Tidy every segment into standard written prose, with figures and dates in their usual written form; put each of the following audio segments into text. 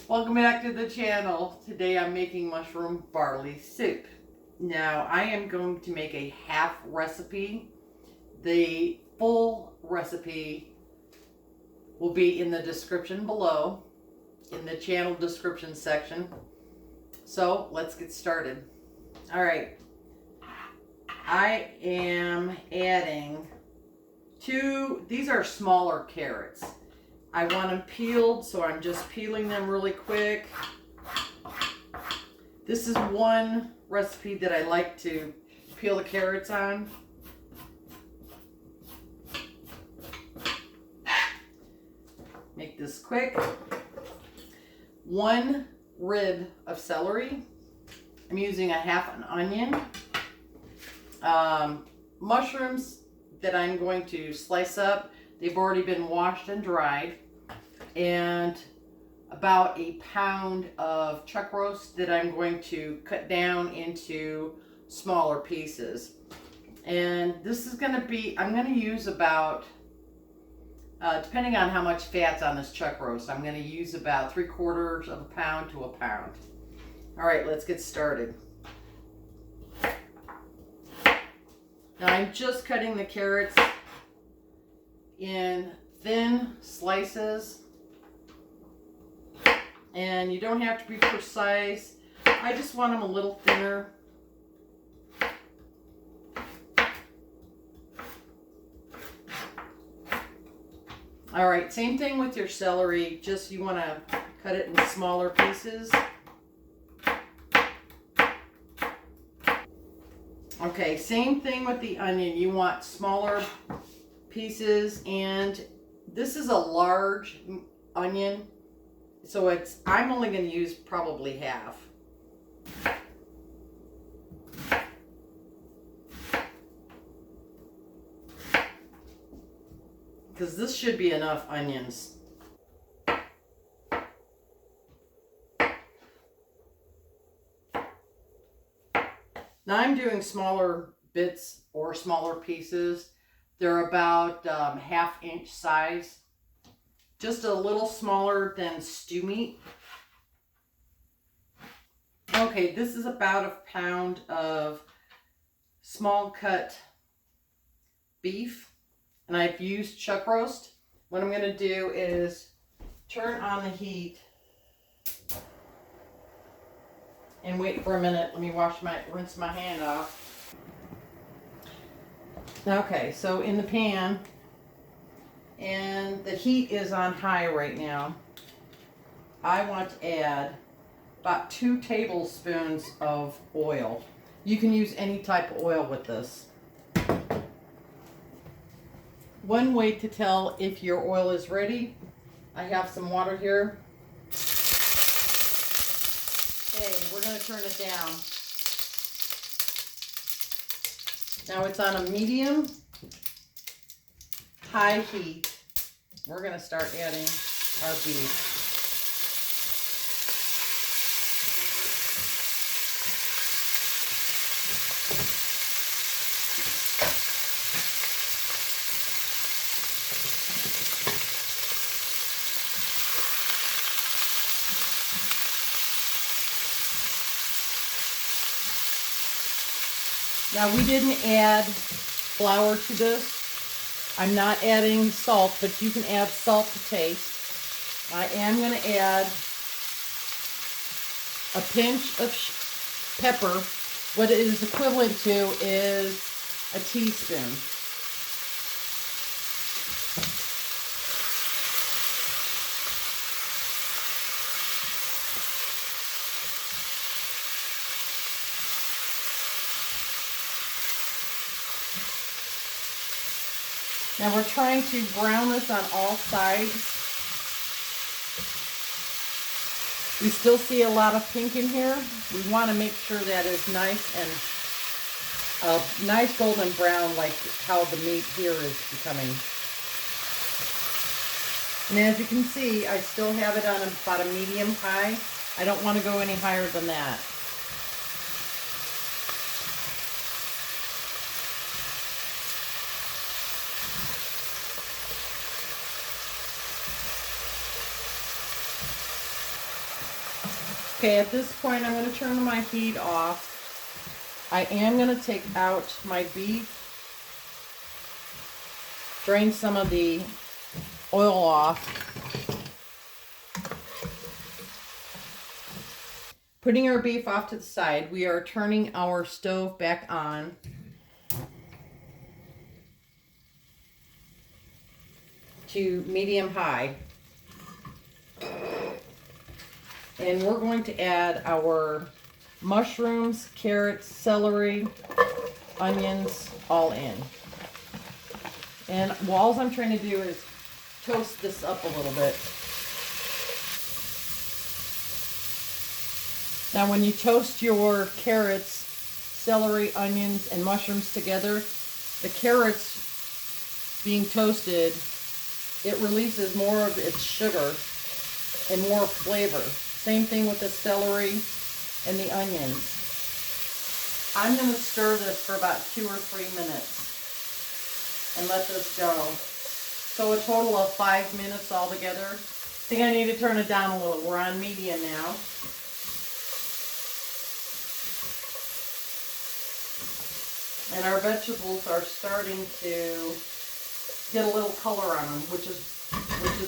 Welcome back to the channel. Today I'm making mushroom barley soup. Now I am going to make a half recipe. The full recipe will be in the description below, in the channel description section. So let's get started. All right, I am adding these are smaller carrots. I want them peeled, so I'm just peeling them really quick. This is one recipe that I like to peel the carrots on. Make this quick. 1 rib of celery. I'm using a half an onion. Mushrooms that I'm going to slice up. They've already been washed and dried. And about a pound of chuck roast that I'm going to cut down into smaller pieces. And this is going to be, I'm going to use about, depending on how much fat's on this chuck roast, I'm going to use about 3/4 of a pound to a pound. All right, let's get started. Now I'm just cutting the carrots in thin slices. And you don't have to be precise. I just want them a little thinner. All right, same thing with your celery. Just you want to cut it in smaller pieces. Okay, same thing with the onion. You want smaller pieces, and this is a large onion. So I'm only going to use probably half. Because this should be enough onions. Now I'm doing smaller bits or smaller pieces. They're about 1/2 inch size. Just a little smaller than stew meat. Okay, this is about a pound of small cut beef, and I've used chuck roast. What I'm going to do is turn on the heat and wait for a minute. Let me rinse my hand off. Okay, so in the pan, and the heat is on high right now, I want to add about 2 tablespoons of oil. You can use any type of oil with this. One way to tell if your oil is ready, I have some water here. Okay, we're going to turn it down. Now it's on a medium high heat. We're going to start adding our beef. Now we didn't add flour to this. I'm not adding salt, but you can add salt to taste. I am going to add a pinch of pepper. What it is equivalent to is a teaspoon. Now we're trying to brown this on all sides. We still see a lot of pink in here. We want to make sure that it's nice and a nice golden brown, like how the meat here is becoming. And as you can see, I still have it on about a medium high. I don't want to go any higher than that. Okay, at this point I'm going to turn my heat off. I am going to take out my beef, drain some of the oil off. Putting our beef off to the side, we are turning our stove back on. To medium high. And we're going to add our mushrooms, carrots, celery, onions, all in. And all I'm trying to do is toast this up a little bit. Now when you toast your carrots, celery, onions, and mushrooms together, the carrots being toasted, it releases more of its sugar and more flavor. Same thing with the celery and the onions. I'm going to stir this for about 2 or 3 minutes and let this go. So a total of 5 minutes altogether. I think I need to turn it down a little. We're on medium now. And our vegetables are starting to get a little color on them, which is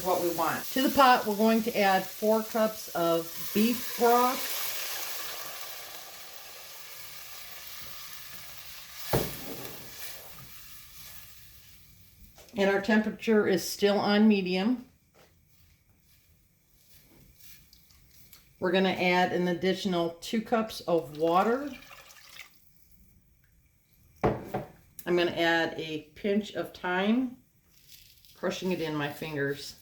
what we want. To the pot, we're going to add 4 cups of beef broth. And our temperature is still on medium. We're going to add an additional 2 cups of water. I'm going to add a pinch of thyme, crushing it in my fingers.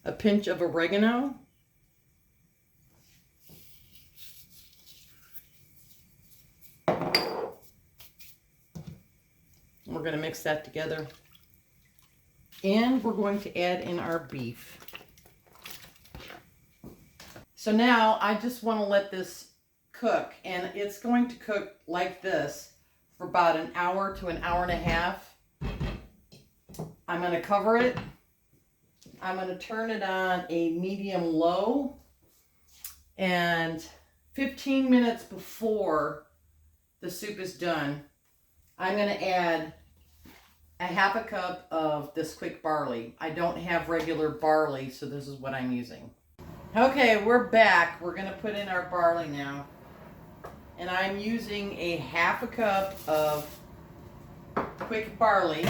A pinch of oregano. We're going to mix that together. And we're going to add in our beef. So now I just want to let this cook, and it's going to cook like this for about an hour to an hour and a half. I'm going to cover it. I'm going to turn it on a medium low, and 15 minutes before the soup is done, I'm going to add a half a cup of this quick barley. I don't have regular barley, so this is what I'm using. Okay, we're back. We're going to put in our barley now. And I'm using a half a cup of quick barley.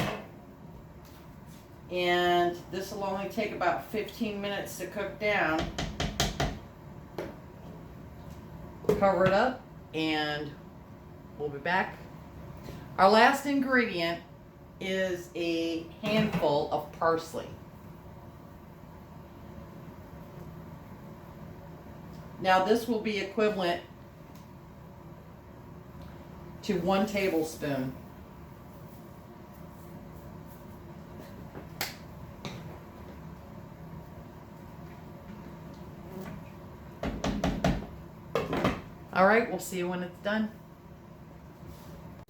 And this will only take about 15 minutes to cook down. Cover it up and we'll be back. Our last ingredient is a handful of parsley. Now this will be equivalent to 1 tablespoon. All right, we'll see you when it's done.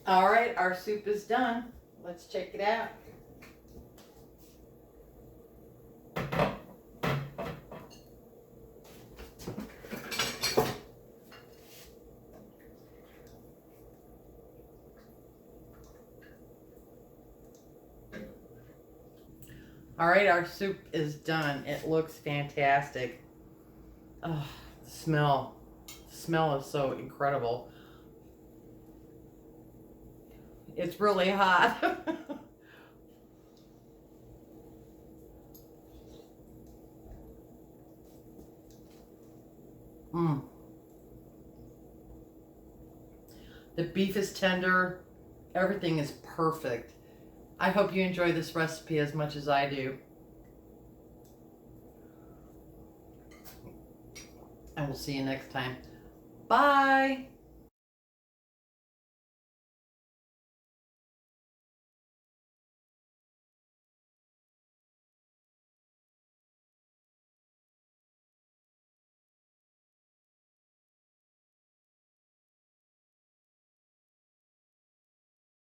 All right, our soup is done. Let's check it out. All right, our soup is done. It looks fantastic. Oh, the smell. The smell is so incredible. It's really hot. The beef is tender. Everything is perfect. I hope you enjoy this recipe as much as I do. And we'll see you next time. Bye.